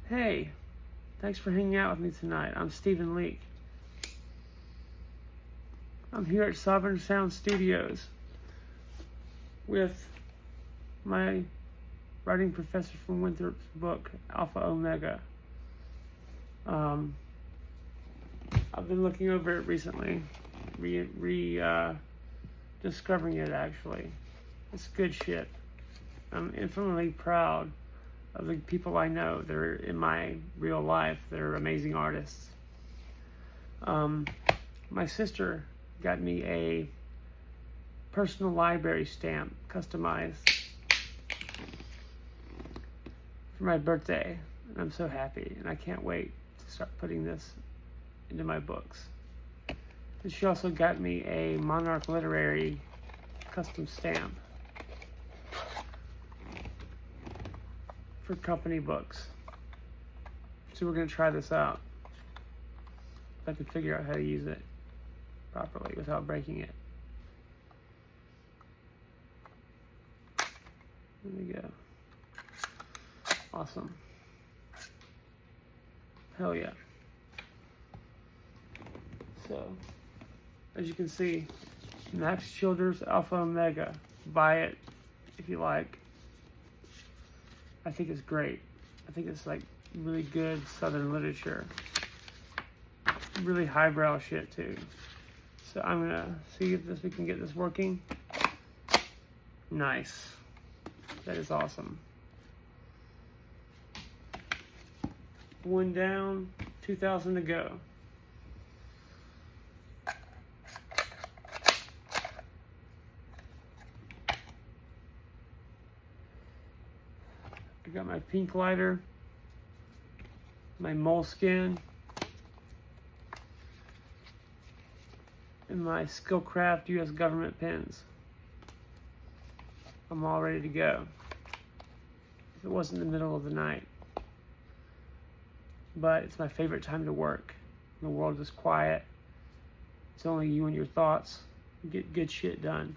Hey, thanks for hanging out with me tonight. I'm Stephen Leake. I'm here at Sovereign Sound Studios with my writing professor from Winthrop's book, Alpha Omega. I've been looking over it recently, discovering it actually. It's good shit. I'm infinitely proud of the people I know that are in my real life. They're amazing artists. My sister got me a personal library stamp, customized, for my birthday. And I'm so happy, and I can't wait to start putting this into my books. And she also got me a Monarch Literary custom stamp for company books. So we're going to try this out. If I can figure out how to use it properly without breaking it. There we go. Awesome. Hell yeah. So, as you can see, Max Childers Alpha Omega. Buy it if you like. I think it's great. I think it's like really good Southern literature. Really highbrow shit too. So I'm gonna see if we can get this working. Nice. That is awesome. One down, 2,000 to go. I got my pink lighter, my moleskin, and my Skillcraft US government pins. I'm all ready to go. If it wasn't the middle of the night. But it's my favorite time to work. The world is quiet. It's only you and your thoughts. You get good shit done.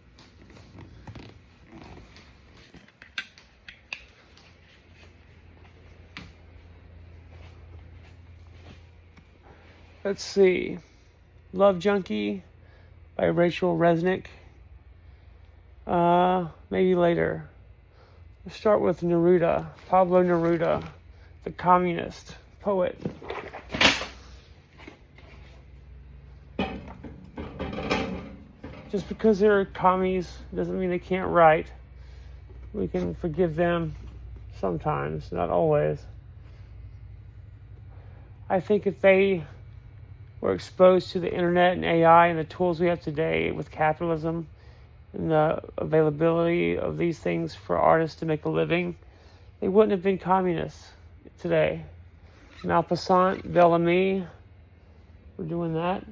Let's see. Love Junkie by Rachel Resnick. Maybe later. Let's start with Neruda. Pablo Neruda, the communist poet. Just because they're commies doesn't mean they can't write. We can forgive them sometimes, not always. I think if they were exposed to the internet and AI and the tools we have today with capitalism and the availability of these things for artists to make a living, they wouldn't have been communists today. Maupassant, Bellamy, we're doing that.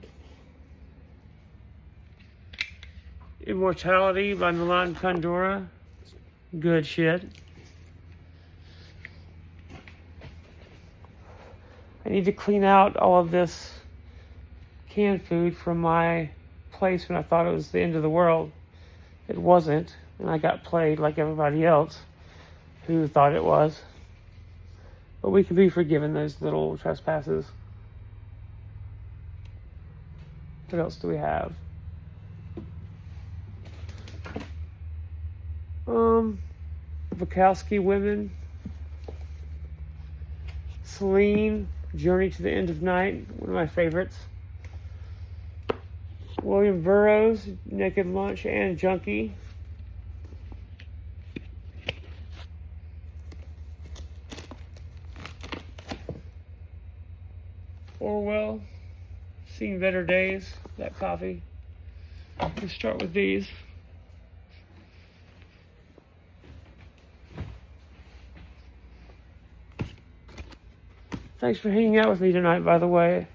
Immortality by Milan Kundera, good shit. I need to clean out all of this canned food from my place when I thought it was the end of the world. It wasn't, and I got played like everybody else who thought it was. But we can be forgiven those little trespasses. What else do we have? Bukowski Women. Celine, Journey to the End of Night, one of my favorites. William Burroughs, Naked Lunch and Junkie. Orwell, Seen Better Days, that copy. Let's start with these. Thanks for hanging out with me tonight, by the way.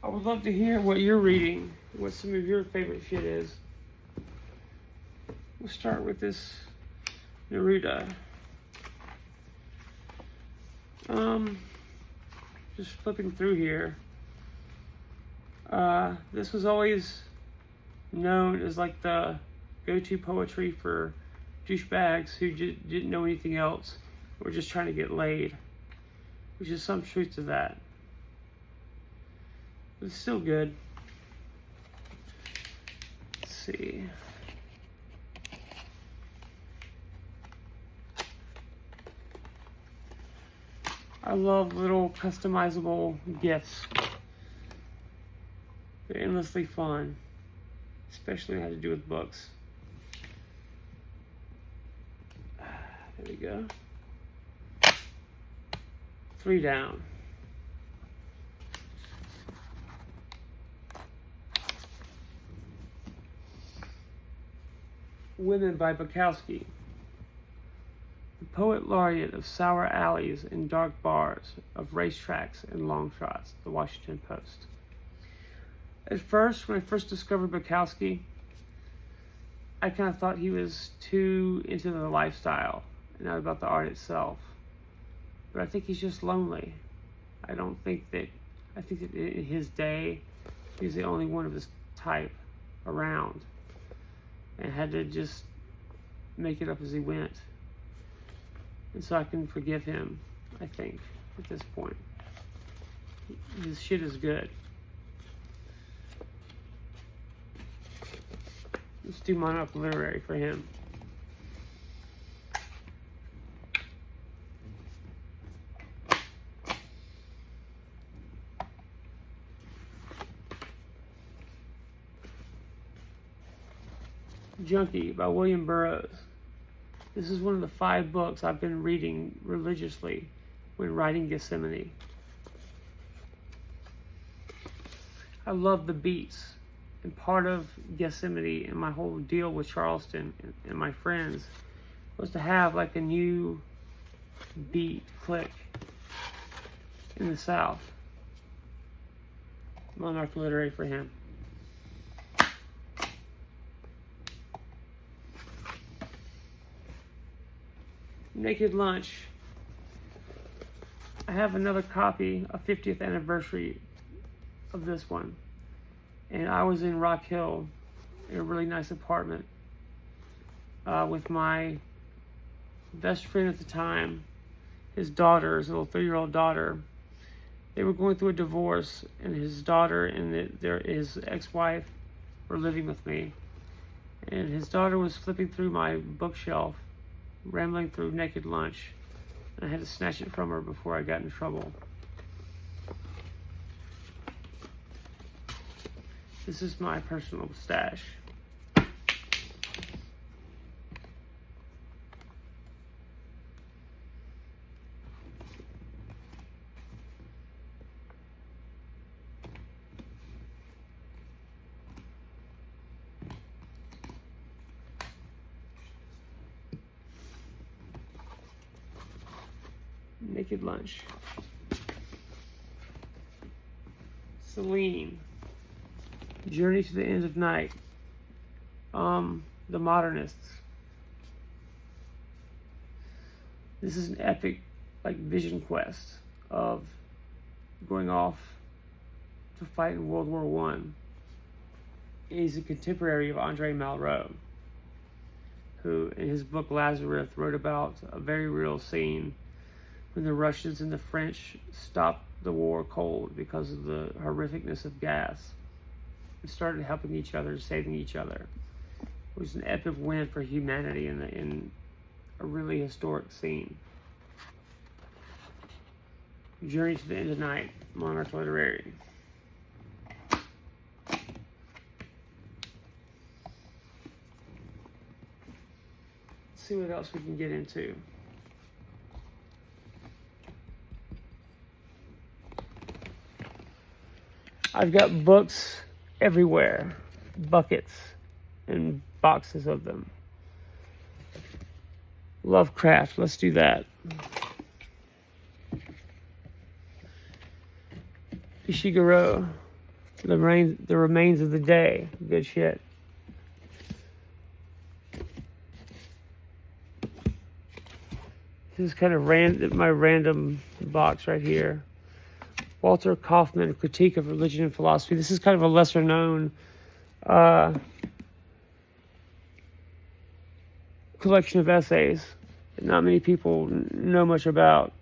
I would love to hear what you're reading, what some of your favorite shit is. We'll start with this Neruda. Just flipping through here. This was always known as like the go-to poetry for douchebags who didn't know anything else, or just trying to get laid, which is some truth to that. But it's still good. Let's see. I love little customizable gifts. They're endlessly fun, especially when it has to do with books. There we go. 3 down. Women by Bukowski. The poet laureate of sour alleys and dark bars, of racetracks and long shots, the Washington Post. At first, when I first discovered Bukowski, I kind of thought he was too into the lifestyle and not about the art itself. But I think he's just lonely. I think that in his day, he was the only one of his type around and had to just make it up as he went. And so I can forgive him, I think, at this point. His shit is good. Let's do Monarch Literary for him. Junkie by William Burroughs. This is one of the 5 books I've been reading religiously when writing Gethsemane. I love the beats, and part of Gethsemane and my whole deal with Charleston and my friends was to have like a new beat click in the South. Monarch Literary for him. Naked Lunch. I have another copy, a 50th anniversary of this one. And I was in Rock Hill in a really nice apartment with my best friend at the time, his daughter, his little 3-year-old daughter. They were going through a divorce, and his daughter and his ex-wife were living with me. And his daughter was flipping through my bookshelf, rambling through Naked Lunch, and I had to snatch it from her before I got in trouble. This is my personal stash. Naked Lunch. Celine. Journey to the End of Night. The Modernists. This is an epic, like, vision quest of going off to fight in World War I. He's a contemporary of Andre Malraux, who, in his book Lazarus, wrote about a very real scene when the Russians and the French stopped the war cold because of the horrificness of gas and started helping each other, saving each other. It was an epic win for humanity in a really historic scene. Journey to the End of Night, Monarch Literary. Let's see what else we can get into. I've got books everywhere, buckets and boxes of them. Lovecraft, let's do that. Ishiguro, the Remains of the Day, good shit. This is kind of my random box right here. Walter Kaufman, Critique of Religion and Philosophy. This is kind of a lesser known collection of essays that not many people know much about.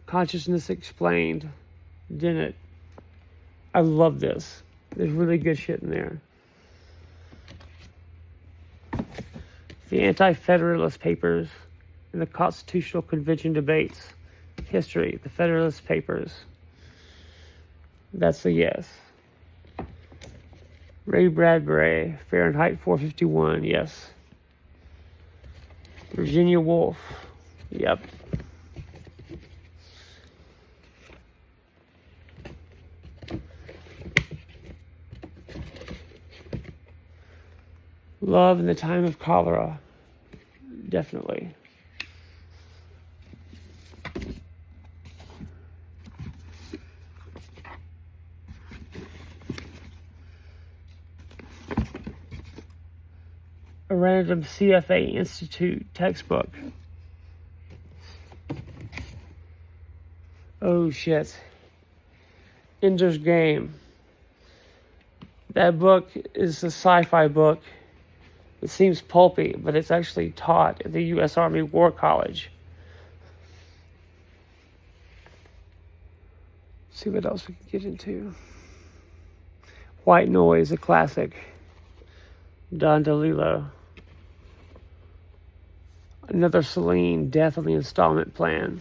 Consciousness Explained, Dennett. I love this. There's really good shit in there. The Anti-Federalist Papers and the Constitutional Convention Debates. History, the Federalist Papers. That's a yes. Ray Bradbury, Fahrenheit 451, yes. Virginia Woolf, yep. Love in the Time of Cholera, definitely. A random CFA Institute textbook. Oh shit. Ender's Game. That book is a sci-fi book. It seems pulpy, but it's actually taught at the U.S. Army War College. Let's see what else we can get into. White Noise, a classic. Don DeLillo. Another Celine, Death on the Installment Plan.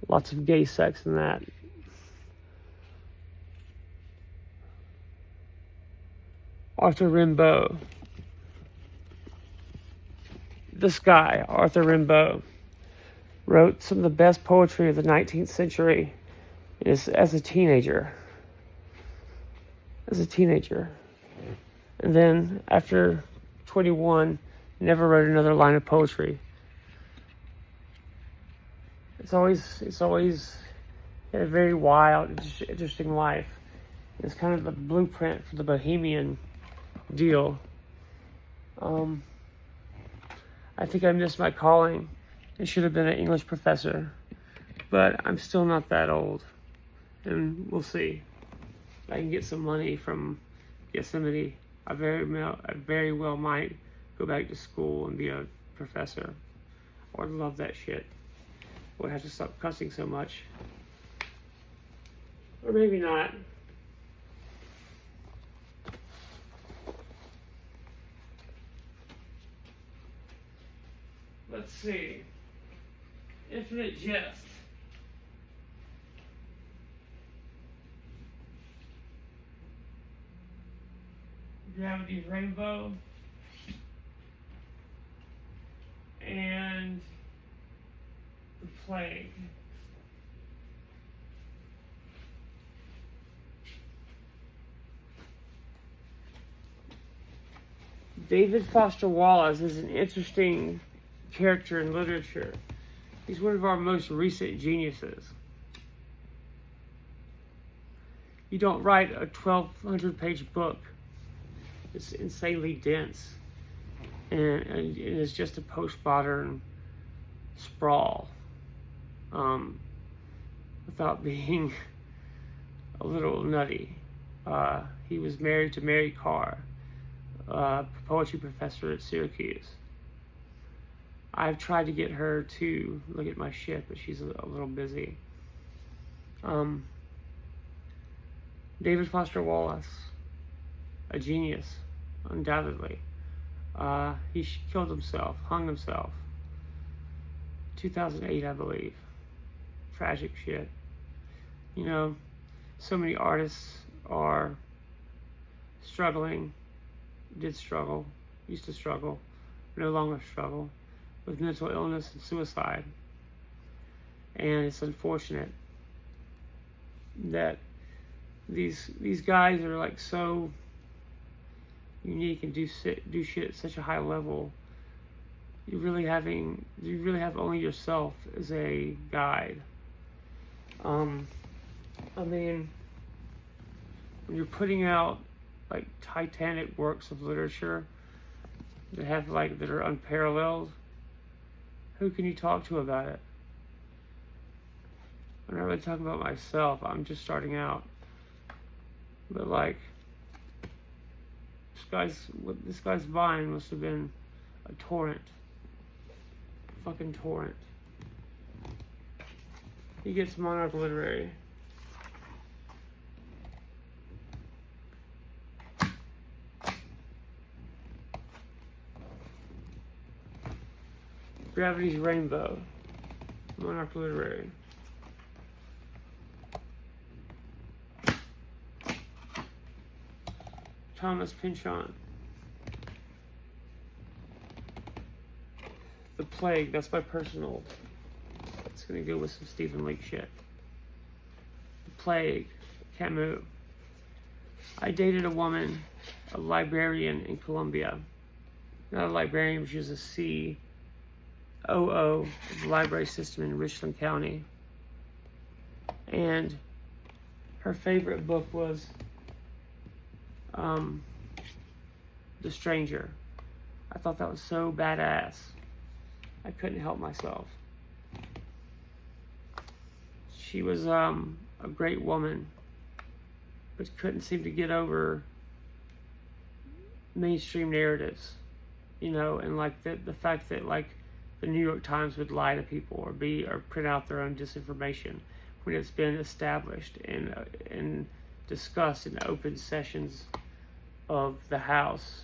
Lots of gay sex in that. Arthur Rimbaud. This guy, Arthur Rimbaud, wrote some of the best poetry of the 19th century as a teenager. And then, after 21, never wrote another line of poetry. It's always had a very wild, interesting life. It's kind of the blueprint for the bohemian deal. I think I missed my calling. I should have been an English professor, but I'm still not that old, and we'll see. I can get some money from Gethsemane. I very well might go back to school and be a professor. I would love that shit. I would have to stop cussing so much. Or maybe not. Let's see. Infinite Jest. Gravity Rainbow. And The Plague. David Foster Wallace is an interesting character in literature. He's one of our most recent geniuses. You don't write a 1,200-page book. It's insanely dense. And it is just a postmodern sprawl. Without being a little nutty. He was married to Mary Carr, a poetry professor at Syracuse. I've tried to get her to look at my shit, but she's a little busy. David Foster Wallace, a genius, undoubtedly. He killed himself, hung himself. 2008, I believe. Tragic shit. You know, so many artists are struggling, used to struggle, no longer struggle with mental illness and suicide. And it's unfortunate that these guys are like so unique and do shit at such a high level. You really have only yourself as a guide. I mean, when you're putting out like titanic works of literature that are unparalleled, Who can you talk to about it? I'm not really talking about myself. I'm just starting out. But like, what this guy's buying must have been a torrent. Fucking torrent. He gets Monarch Literary. Gravity's Rainbow. Monarch Literary. Thomas Pynchon. The Plague, that's my personal. It's gonna go with some Stephen Leake shit. The Plague, Camus. I dated a woman, a librarian in Columbia. Not a librarian, but she was a COO of the library system in Richland County. And her favorite book was The Stranger. I thought that was so badass. I couldn't help myself. She was a great woman, but couldn't seem to get over mainstream narratives, you know, and like the fact that like the New York Times would lie to people or print out their own disinformation when it's been established and discussed in open sessions of the House.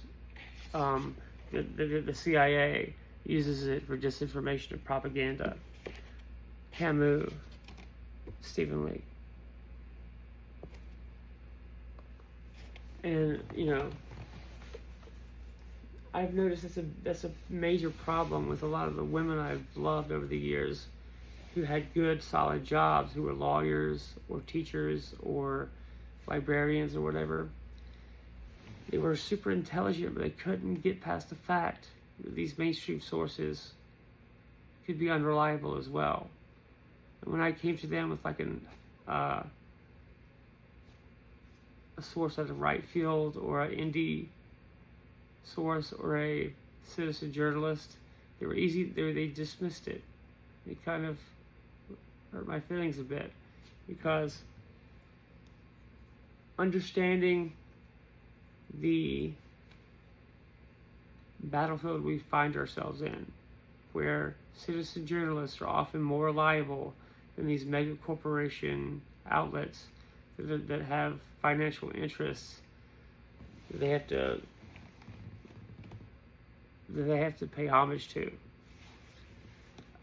The CIA uses it for disinformation and propaganda. Camus, Stephen Leake. And, you know, I've noticed that's a major problem with a lot of the women I've loved over the years who had good, solid jobs, who were lawyers or teachers or librarians or whatever. They were super intelligent, but they couldn't get past the fact that these mainstream sources could be unreliable as well. And when I came to them with like a source out of right field or an indie source or a citizen journalist, they dismissed it. It kind of hurt my feelings a bit, because understanding the battlefield we find ourselves in, where citizen journalists are often more reliable than these mega corporation outlets that have financial interests that they have to pay homage to.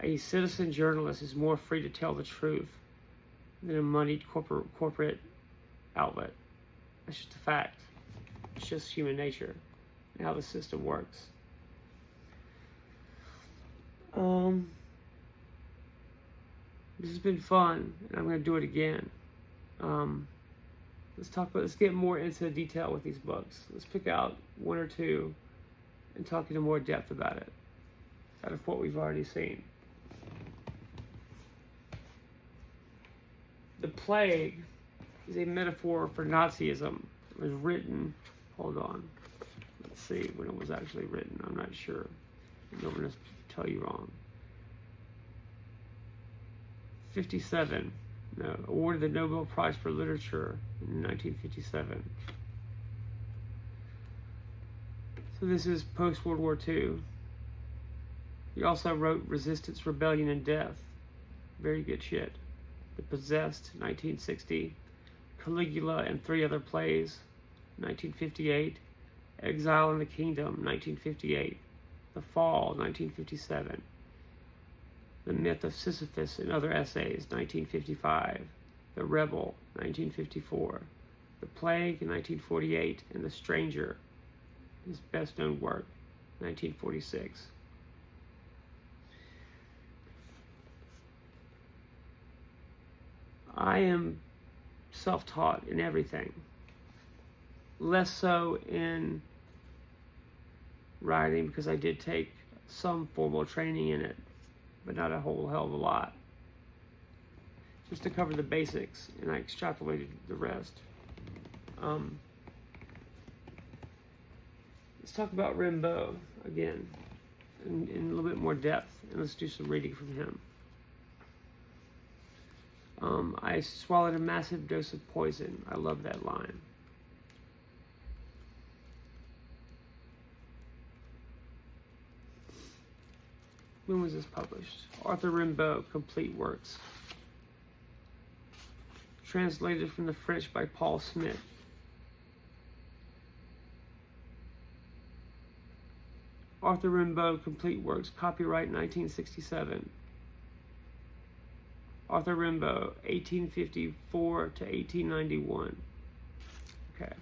A citizen journalist is more free to tell the truth than a moneyed corporate outlet. That's just a fact. It's just human nature and how the system works. This has been fun, and I'm going to do it again. Let's get more into detail with these books. Let's pick out one or two and talk into more depth about it, out of what we've already seen. The Plague is a metaphor for Nazism. It was written, hold on, let's see when it was actually written. I'm not sure. I don't want to tell you wrong. 57. No, awarded the Nobel Prize for Literature in 1957. So this is post-World War II. He also wrote Resistance, Rebellion, and Death. Very good shit. The Possessed, 1960. Caligula and Three Other Plays, 1958. Exile in the Kingdom, 1958. The Fall, 1957. The Myth of Sisyphus and Other Essays, 1955. The Rebel, 1954. The Plague, 1948. And The Stranger, his best-known work, 1946. I am self-taught in everything. Less so in writing, because I did take some formal training in it, but not a whole hell of a lot. Just to cover the basics, and I extrapolated the rest. Let's talk about Rimbaud again. in a little bit more depth. And let's do some reading from him. I swallowed a massive dose of poison. I love that line. When was this published? Arthur Rimbaud, Complete Works. Translated from the French by Paul Smith. Arthur Rimbaud, Complete Works, copyright 1967. Arthur Rimbaud, 1854 to 1891. Okay.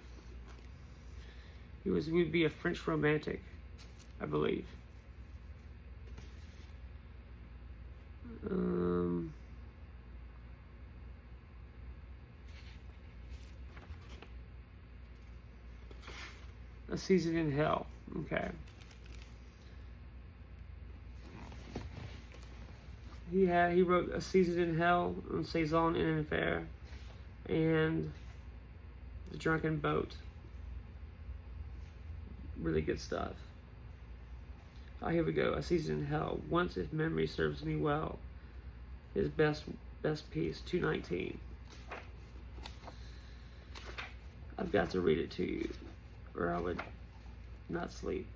He would be a French romantic, I believe. A Season in Hell. Okay. He wrote A Season in Hell, and Saison in an Affair, and The Drunken Boat. Really good stuff. Here we go. A Season in Hell. Once, if memory serves me well. His best piece, 219. I've got to read it to you, or I would not sleep.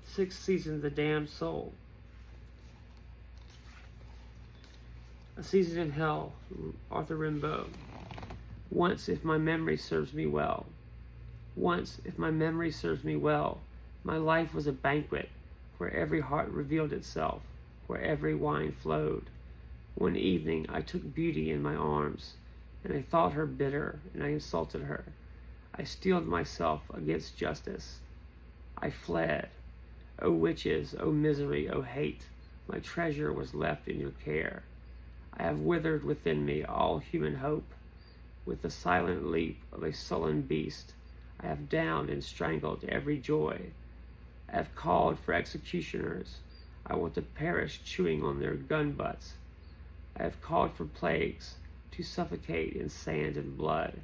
6 Seasons, The Damned Soul. A Season in Hell, Arthur Rimbaud. Once, if my memory serves me well. Once, if my memory serves me well, my life was a banquet where every heart revealed itself, where every wine flowed. One evening I took beauty in my arms, and I thought her bitter, and I insulted her. I steeled myself against justice. I fled. O witches, O misery, O hate, my treasure was left in your care. I have withered within me all human hope. With the silent leap of a sullen beast, I have downed and strangled every joy. I have called for executioners. I want to perish chewing on their gun butts. I have called for plagues to suffocate in sand and blood.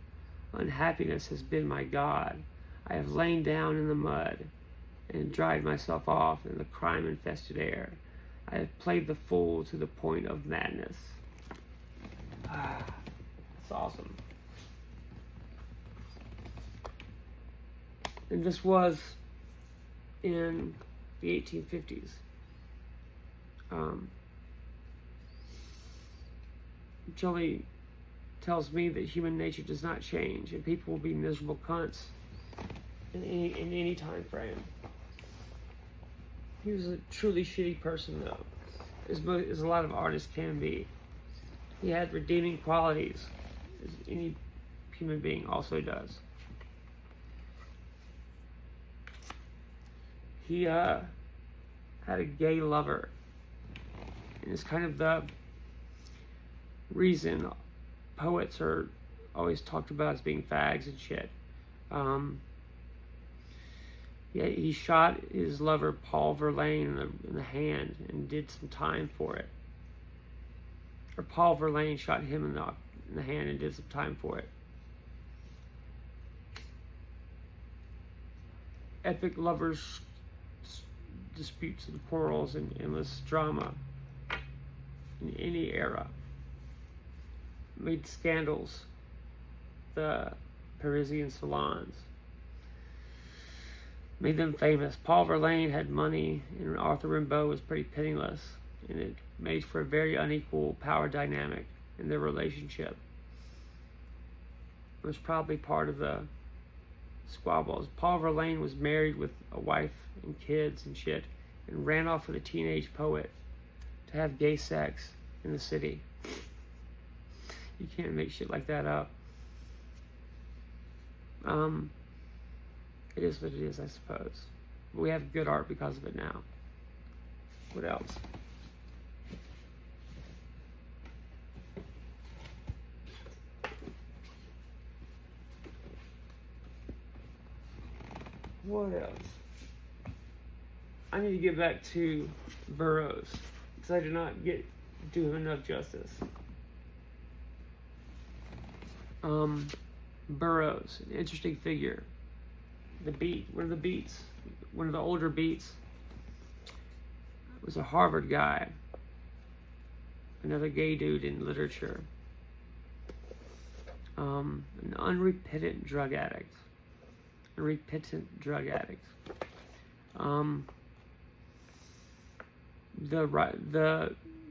Unhappiness has been my god. I have lain down in the mud and dried myself off in the crime-infested air. I have played the fool to the point of madness. That's awesome. And this was in the 1850s. Jolie tells me that human nature does not change, and people will be miserable cunts in any time frame. He was a truly shitty person, though, as a lot of artists can be. He had redeeming qualities, as any human being also does. He had a gay lover, and it's kind of the reason poets are always talked about as being fags and shit. He shot his lover Paul Verlaine in the hand and did some time for it. Or Paul Verlaine shot him in the hand and did some time for it. Epic lovers' disputes and quarrels and endless drama in any era. Made scandals, the Parisian salons. Made them famous. Paul Verlaine had money, and Arthur Rimbaud was pretty penniless, and it made for a very unequal power dynamic in their relationship. It was probably part of the squabbles. Paul Verlaine was married with a wife and kids and shit, and ran off with a teenage poet to have gay sex in the city. You can't make shit like that up. It is what it is, I suppose. But we have good art because of it now. What else? What else? I need to get back to Burroughs, because I did not do him enough justice. Burroughs, an interesting figure. The beat. What are the beats? one of the older beats was a Harvard guy, another gay dude in literature, an unrepentant drug addict. The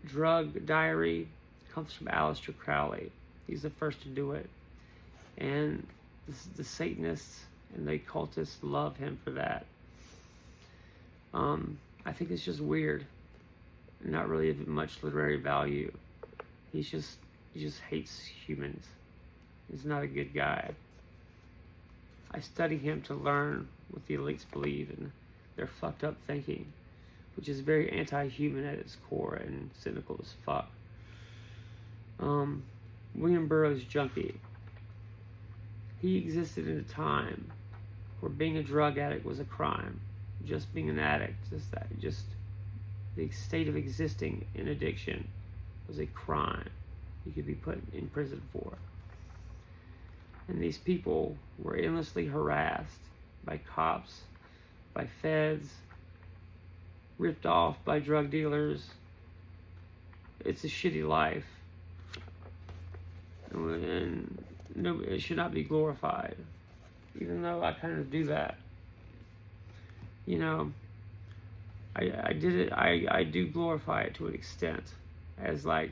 drug diary comes from Aleister Crowley. He's the first to do it, and the Satanists and the occultists love him for that. I think it's just weird, and not really of much literary value. He just hates humans. He's not a good guy. I study him to learn what the elites believe and their fucked up thinking, which is very anti-human at its core and cynical as fuck. William Burroughs Junkie. He existed in a time where being a drug addict was a crime. Just being an addict, just the state of existing in addiction was a crime you could be put in prison for. And these people were endlessly harassed by cops, by feds, ripped off by drug dealers. It's a shitty life. And no, it should not be glorified. Even though I kind of do that. You know, I did it, I do glorify it to an extent. As like,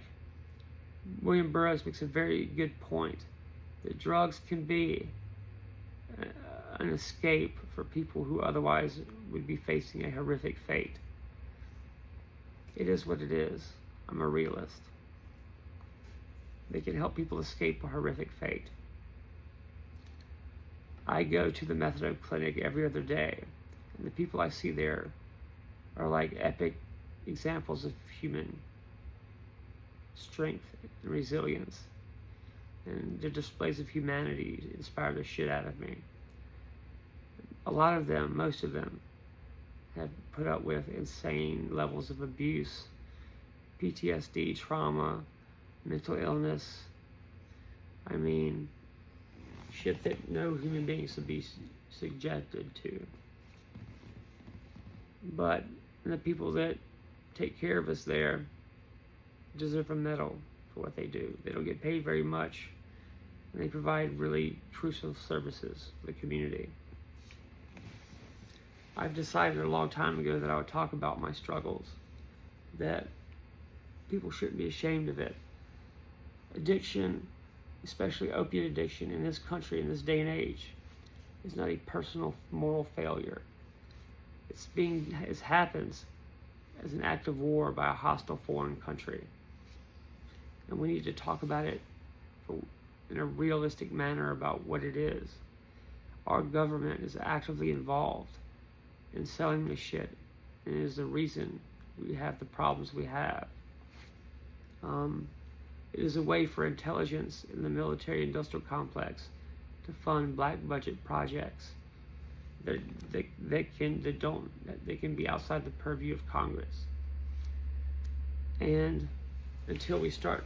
William Burroughs makes a very good point. That drugs can be an escape for people who otherwise would be facing a horrific fate. It is what it is. I'm a realist. They can help people escape a horrific fate. I go to the methadone clinic every other day, and the people I see there are like epic examples of human strength and resilience. And their displays of humanity inspire the shit out of me. A lot of them, most of them, have put up with insane levels of abuse, PTSD, trauma, mental illness. I mean, shit that no human being should be subjected to. But the people that take care of us there deserve a medal for what they do. They don't get paid very much, and they provide really crucial services for the community. I've decided a long time ago that I would talk about my struggles, that people shouldn't be ashamed of it. Addiction, especially opiate addiction in this country, in this day and age, is not a personal moral failure. It happens as an act of war by a hostile foreign country. And we need to talk about it in a realistic manner about what it is. Our government is actively involved in selling this shit, and it is the reason we have the problems we have. It is a way for intelligence in the military-industrial complex to fund black budget projects that can be outside the purview of Congress. And until we start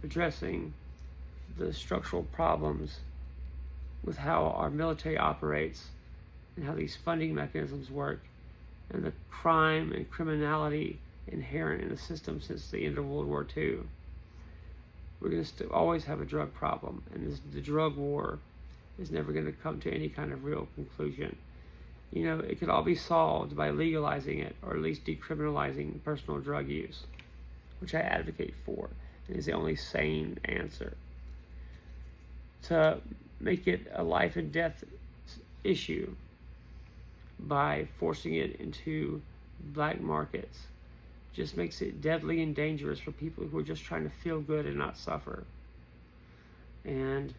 addressing the structural problems with how our military operates and how these funding mechanisms work and the crime and criminality inherent in the system since the end of World War II, we're going to always have a drug problem, and the drug war is never going to come to any kind of real conclusion. You know, it could all be solved by legalizing it, or at least decriminalizing personal drug use, which I advocate for, and is the only sane answer. To make it a life and death issue by forcing it into black markets just makes it deadly and dangerous for people who are just trying to feel good and not suffer. And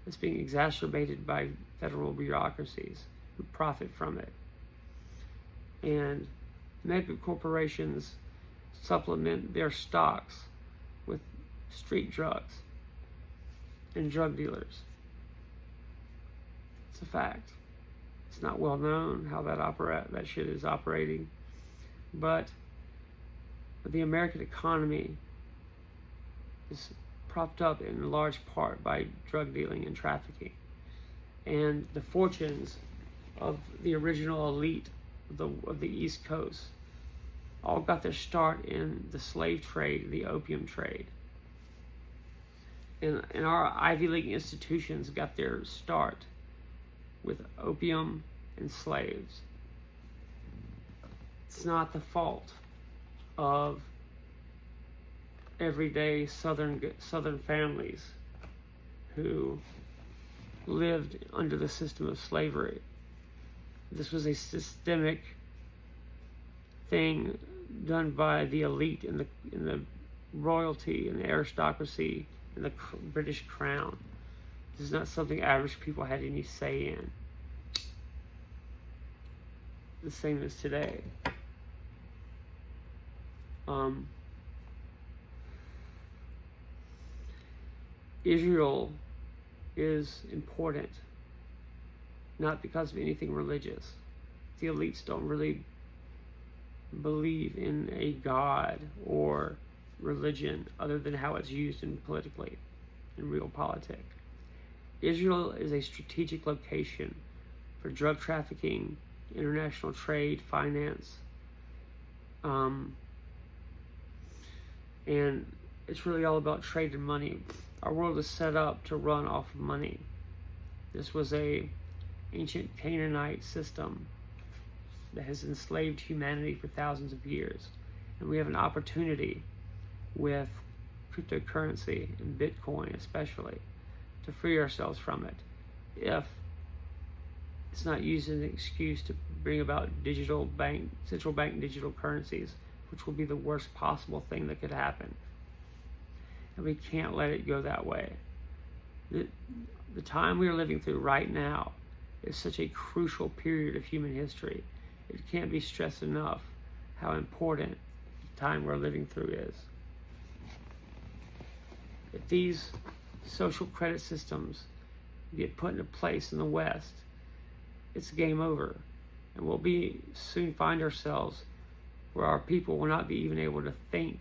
it's being exacerbated by federal bureaucracies who profit from it. And mega corporations supplement their stocks with street drugs and drug dealers. It's a fact. It's not well known how that shit is operating, but the American economy is propped up in large part by drug dealing and trafficking. And the fortunes of the original elite of the East Coast all got their start in the slave trade, the opium trade. And our Ivy League institutions got their start with opium and slaves. It's not the fault of everyday Southern families who lived under the system of slavery. This was a systemic thing done by the elite in the royalty and the aristocracy and the British crown. This is not something average people had any say in. The same as today. Israel is important, not because of anything religious. The elites don't really believe in a God or religion other than how it's used politically, in real politics. Israel is a strategic location for drug trafficking, international trade, finance, and it's really all about trade and money. Our world is set up to run off of money. This was a ancient Canaanite system that has enslaved humanity for thousands of years. And we have an opportunity with cryptocurrency and Bitcoin especially to free ourselves from it, if it's not used as an excuse to bring about central bank digital currencies, which will be the worst possible thing that could happen. And we can't let it go that way. The time we are living through right now is such a crucial period of human history. It can't be stressed enough how important the time we're living through is. If these social credit systems get put into place in the West, it's game over. And we'll soon find ourselves where our people will not be even able to think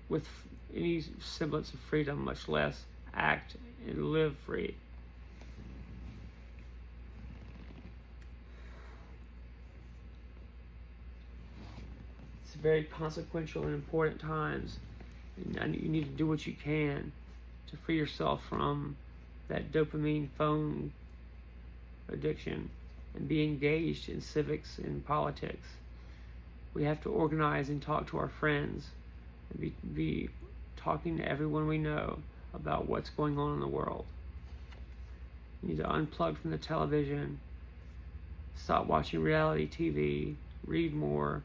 with any semblance of freedom, much less act and live free. It's very consequential and important times, and you need to do what you can to free yourself from that dopamine phone addiction and be engaged in civics and politics. We have to organize and talk to our friends and be talking to everyone we know about what's going on in the world. You need to unplug from the television, stop watching reality TV, read more,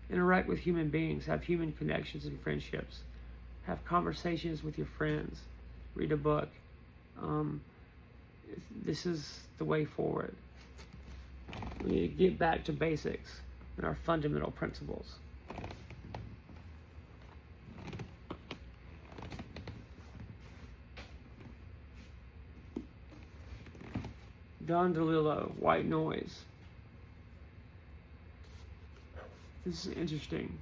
interact with human beings, have human connections and friendships, have conversations with your friends, read a book. This is the way forward. We need to get back to basics and our fundamental principles. Don DeLillo, White Noise. This is interesting.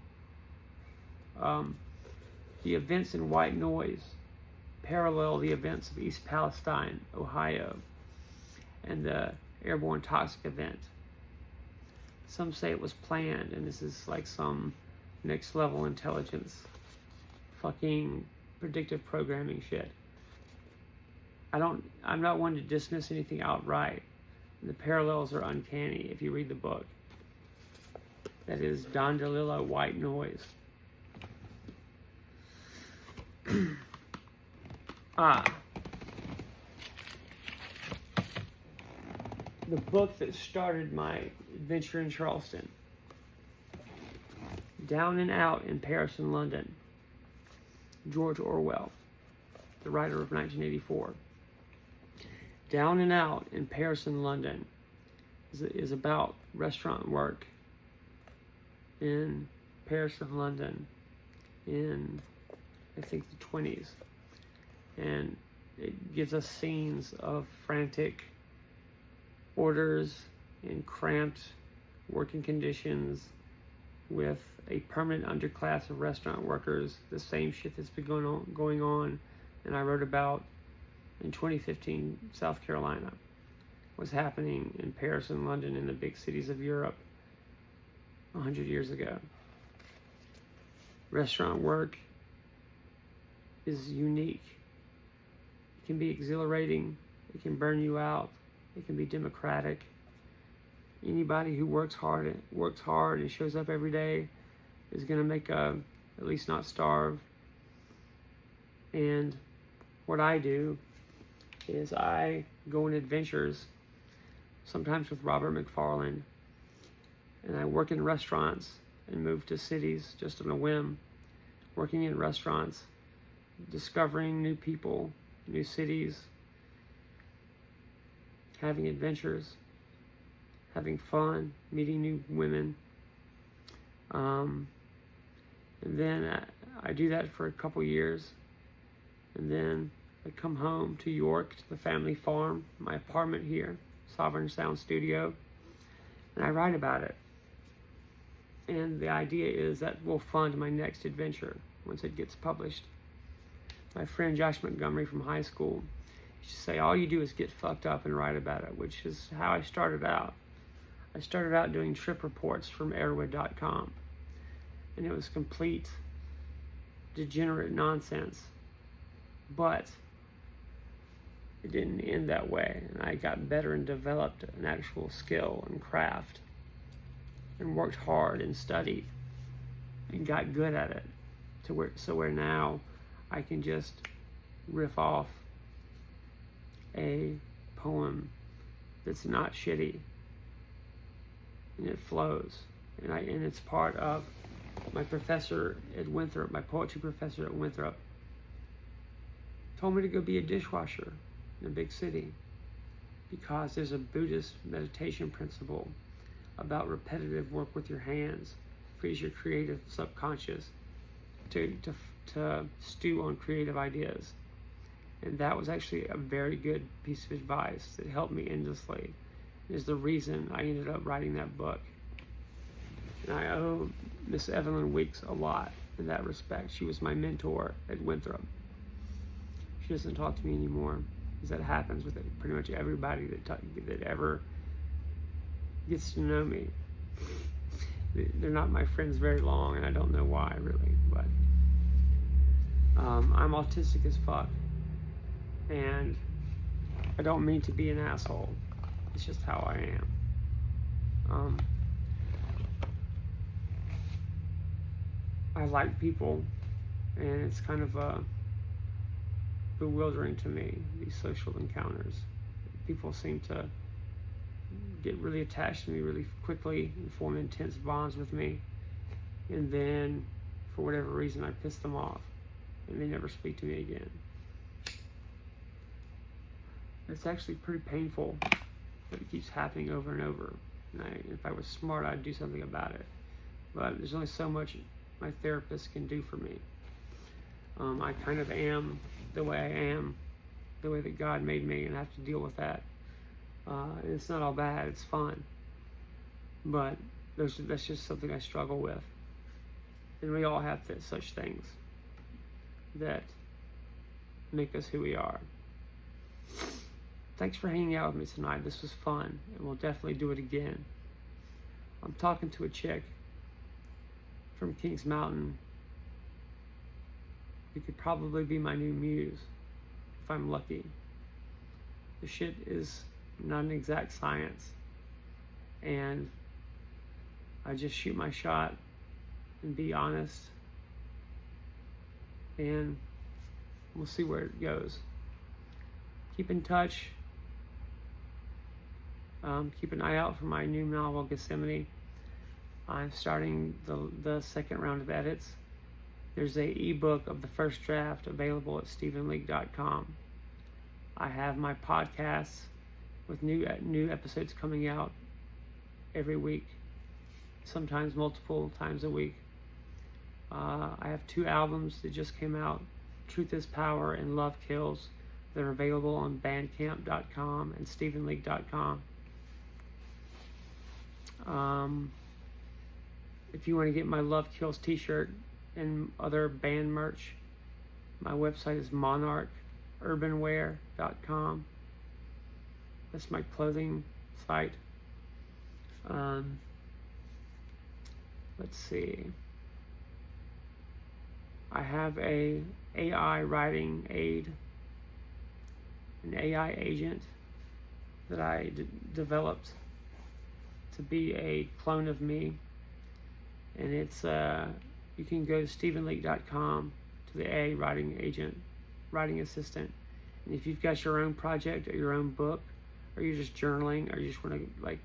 The events in White Noise parallel the events of East Palestine, Ohio, and the airborne toxic event. Some say it was planned, and this is like some next level intelligence, fucking predictive programming shit. I'm not one to dismiss anything outright. The parallels are uncanny if you read the book. That is Don DeLillo, White Noise. The book that started my adventure in Charleston. Down and Out in Paris and London. George Orwell, the writer of 1984. Down and Out in Paris and London is about restaurant work in Paris and London in, I think, the 20s. And it gives us scenes of frantic orders and cramped working conditions with a permanent underclass of restaurant workers, the same shit that's been going on and I wrote about in 2015, South Carolina, was happening in Paris and London, in the big cities of Europe 100 years ago. Restaurant work is unique. It can be exhilarating. It can burn you out. It can be democratic. Anybody who works hard and shows up every day is going to make at least not starve. And what I do is I go on adventures, sometimes with Robert McFarland, and I work in restaurants and move to cities just on a whim, working in restaurants, discovering new people, new cities, having adventures, having fun, meeting new women. And then I do that for a couple years. And then I come home to York, to the family farm, my apartment here, Sovereign Sound Studio, and I write about it. And the idea is that will fund my next adventure once it gets published. My friend Josh Montgomery from high school used to say, all you do is get fucked up and write about it, which is how I started out. I started out doing trip reports from airwood.com, and it was complete degenerate nonsense, but it didn't end that way, and I got better and developed an actual skill and craft and worked hard and studied and got good at it so where now I can just riff off a poem that's not shitty, and it flows, and it's part of my professor at Winthrop, my poetry professor at Winthrop, told me to go be a dishwasher in a big city because there's a Buddhist meditation principle about repetitive work with your hands, frees your creative subconscious to stew on creative ideas. And that was actually a very good piece of advice that helped me endlessly. Is the reason I ended up writing that book. And I owe Miss Evelyn Weeks a lot in that respect. She was my mentor at Winthrop. She doesn't talk to me anymore, because that happens with pretty much everybody that ever gets to know me. They're not my friends very long, and I don't know why, really. But I'm autistic as fuck, and I don't mean to be an asshole. It's just how I am. I like people, and it's kind of bewildering to me, these social encounters. People seem to get really attached to me really quickly and form intense bonds with me, and then for whatever reason I piss them off and they never speak to me again. It's actually pretty painful that it keeps happening over and over, and if I was smart I'd do something about it, but there's only so much my therapist can do for me. I kind of am the way I am, the way that God made me, and I have to deal with that. It's not all bad, it's fun, but that's just something I struggle with. And we all have such things that make us who we are. Thanks for hanging out with me tonight. This was fun, and we'll definitely do it again. I'm talking to a chick from Kings Mountain who could probably be my new muse if I'm lucky. The shit is not an exact science, and I just shoot my shot and be honest, and we'll see where it goes. Keep in touch. Keep an eye out for my new novel, Gethsemane. I'm starting the second round of edits. There's a ebook of the first draft available at StephenLeake.com. I have my podcasts with new episodes coming out every week, sometimes multiple times a week. I have 2 albums that just came out, Truth is Power and Love Kills. They're available on bandcamp.com and StephenLeake.com. If you want to get my Love Kills t-shirt and other band merch, my website is Monarch urbanwear.com. That's my clothing site. Let's see. I have a AI writing aid, an AI agent that I developed to be a clone of me, and it's you can go to stephenleake.com to the AI writing agent, writing assistant, and if you've got your own project or your own book, or you're just journaling, or you just want to like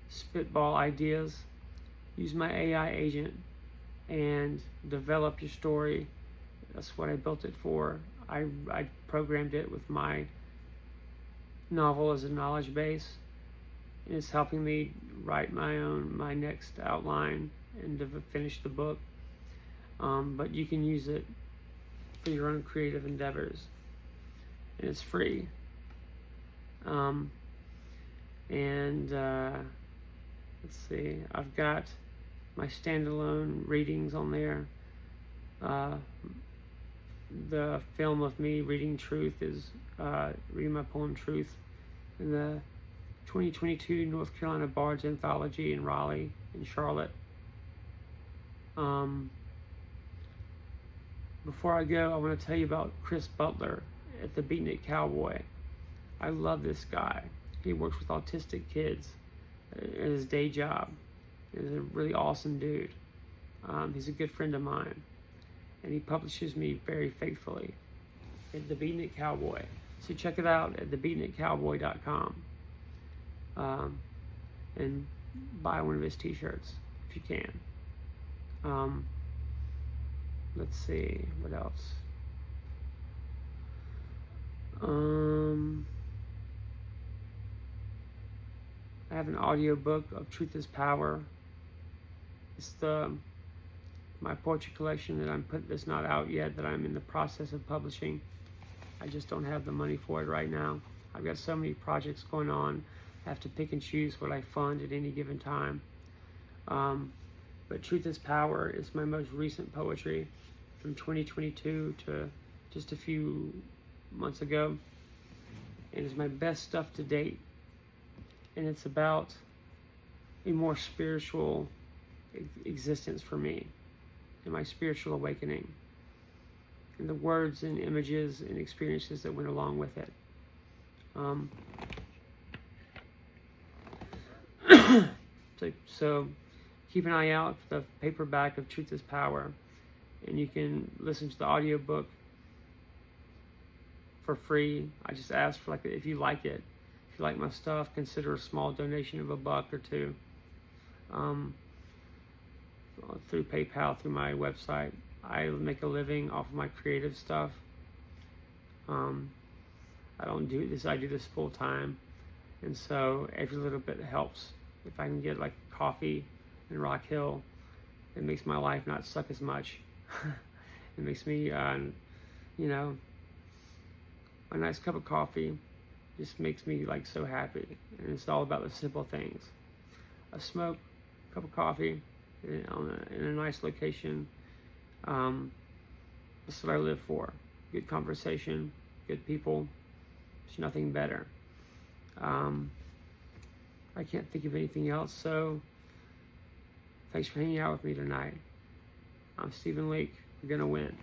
spitball ideas, use my AI agent and develop your story. That's what I built it for. I programmed it with my novel as a knowledge base, and it's helping me write my next outline and to finish the book. But you can use it for your own creative endeavors, and it's free. Let's see, I've got my standalone readings on there. The film of me reading Truth is reading my poem Truth in the 2022 North Carolina Bards Anthology in Raleigh and Charlotte. Before I go, I want to tell you about Chris Butler at the Beatnik Cowboy. I love this guy. He works with autistic kids in his day job. He's a really awesome dude. He's a good friend of mine, and he publishes me very faithfully at the Beatnik Cowboy. So check it out at thebeatnikcowboy.com, and buy one of his t-shirts if you can. Let's see, what else? I have an audiobook of Truth is Power. It's my poetry collection that's not out yet, that I'm in the process of publishing. I just don't have the money for it right now. I've got so many projects going on. I have to pick and choose what I fund at any given time. But Truth is Power is my most recent poetry from 2022 to just a few months ago. And it's my best stuff to date. And it's about a more spiritual existence for me and my spiritual awakening, and the words and images and experiences that went along with it. So keep an eye out for the paperback of Truth is Power, and you can listen to the audiobook for free. I just ask for, like, if you like it, if you like my stuff, consider a small donation of $1 or $2 through PayPal, through my website. I make a living off of my creative stuff. I don't do this, I do this full time, and so every little bit helps. If I can get like coffee in Rock Hill, it makes my life not suck as much. It makes me, a nice cup of coffee just makes me like so happy, and it's all about the simple things. A smoke, cup of coffee in a nice location. That's what I live for. Good conversation, good people. There's nothing better. I can't think of anything else, so thanks for hanging out with me tonight. I'm Stephen Leake. We're gonna win.